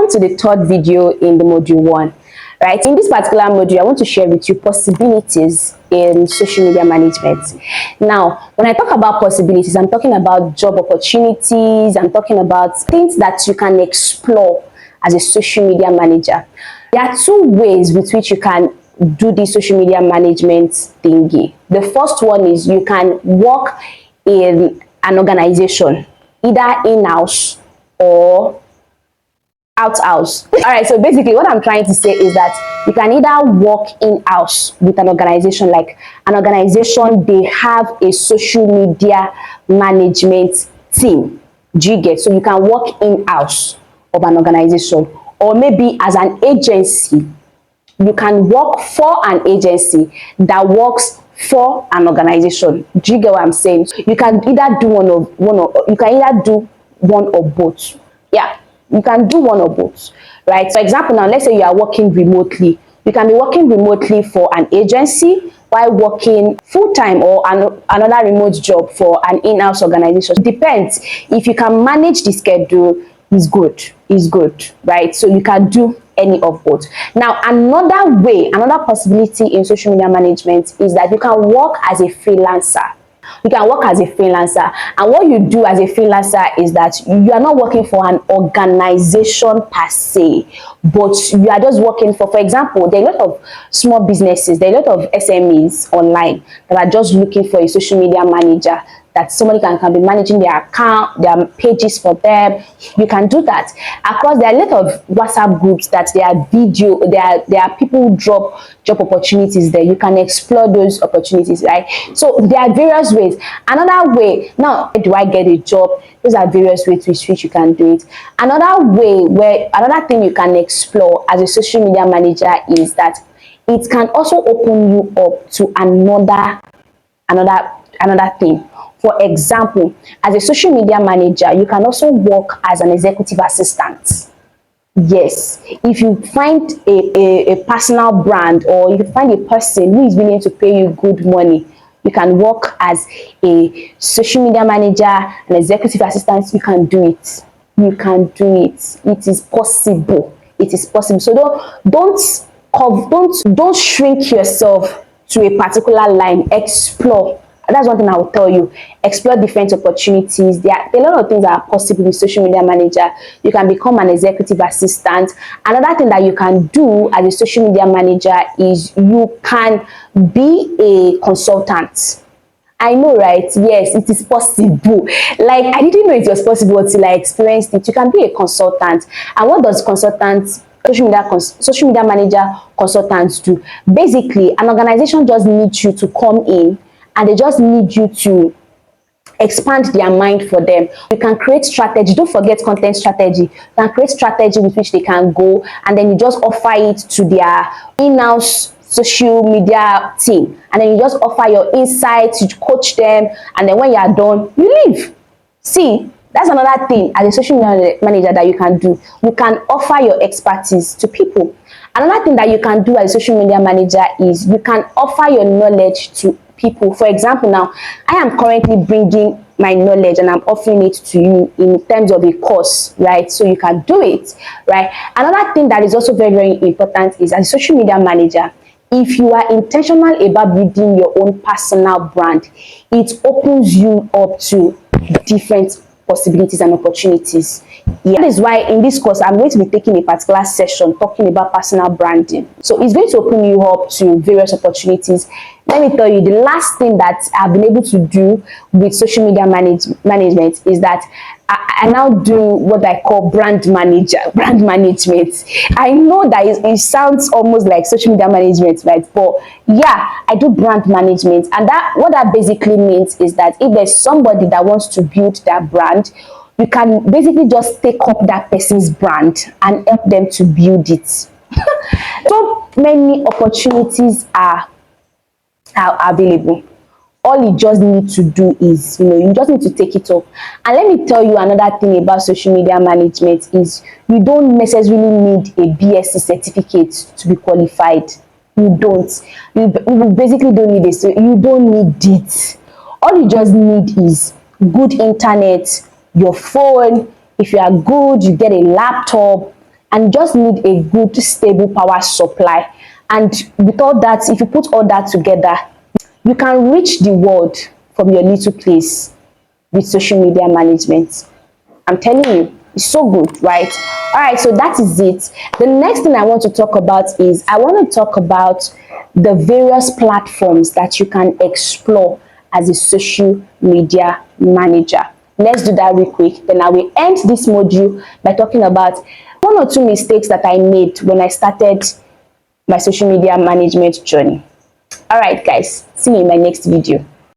Welcome to the third video in the module 1. Right, in this particular module, I want to share with you possibilities in social media management. Now, when I talk about possibilities, I'm talking about job opportunities, I'm talking about things that you can explore as a social media manager. There are two ways with which you can do this social media management thingy. The first one is you can work in an organization, either in-house or out-house. All right, so basically what I'm trying to say is that you can either work in-house with an organization, like an organization, they have a social media management team. Do you get? So you can work in-house of an organization, or maybe as an agency, you can work for an agency that works for an organization. Do you get what I'm saying? You can either do one or both. Yeah, you can do one or both, right? For example, now let's say you are working remotely. You can be working remotely for an agency while working full-time or another remote job for an in-house organization. It depends. If you can manage the schedule, is good, right? So you can do any of both. Now, another possibility in social media management is that you can work as a freelancer. You can work as a freelancer, and what you do as a freelancer is that you are not working for an organization per se, but you are just working for example, there are a lot of small businesses, there are a lot of SMEs online that are just looking for a social media manager, that somebody can be managing their account, their pages for them. You can do that. Across, there are a lot of WhatsApp groups that there are people who drop job opportunities there. You can explore those opportunities, right? So there are various ways. Another way, now, do I get a job? Those are various ways with which you can do it. Another thing you can explore as a social media manager is that it can also open you up to another thing. For example, as a social media manager, you can also work as an executive assistant. Yes, if you find a personal brand, or if you find a person who is willing to pay you good money, you can work as a social media manager, an executive assistant. You can do it. You can do it. It is possible. It is possible. So don't shrink yourself to a particular line. Explore. That's one thing I will tell you. Explore different opportunities. There are a lot of things that are possible with social media manager. You can become an executive assistant. Another thing that you can do as a social media manager is you can be a consultant. I know, right? Yes, it is possible. Like, I didn't know it was possible until I experienced it. You can be a consultant. And what does social media manager consultants do? Basically, an organization just needs you to come in, and they just need you to expand their mind for them. You can create strategy. Don't forget content strategy. You can create strategy with which they can go, and then you just offer it to their in-house social media team, and then you just offer your insights, you coach them, and then when you are done, you leave. See, that's another thing as a social media manager that you can do. You can offer your expertise to people. Another thing that you can do as a social media manager is you can offer your knowledge to people. For example, now I am currently bringing my knowledge and I'm offering it to you in terms of a course, right? So you can do it, right? Another thing that is also very, very important is, as a social media manager, if you are intentional about building your own personal brand, it opens you up to different possibilities and opportunities. Yeah, that is why in this course I'm going to be taking a particular session talking about personal branding. So it's going to open you up to various opportunities. Let me tell you, the last thing that I've been able to do with social media management is that I now do what I call brand management. I know that it sounds almost like social media management, right? But yeah, I do brand management, and what that basically means is that if there's somebody that wants to build their brand, you can basically just take up that person's brand and help them to build it. So many opportunities are available. All you just need to do is, you just need to take it up. And let me tell you another thing about social media management is you don't necessarily need a BSc certificate to be qualified. You don't. You basically don't need it. So you don't need it. All you just need is good internet, your phone. If you are good, you get a laptop, and just need a good stable power supply. And with all that, if you put all that together, you can reach the world from your little place with social media management. I'm telling you, it's so good, right? All right, so that is it. The next thing I want to talk about is I want to talk about the various platforms that you can explore as a social media manager. Let's do that real quick. Then I will end this module by talking about one or two mistakes that I made when I started my social media management journey. All right, guys, see you in my next video.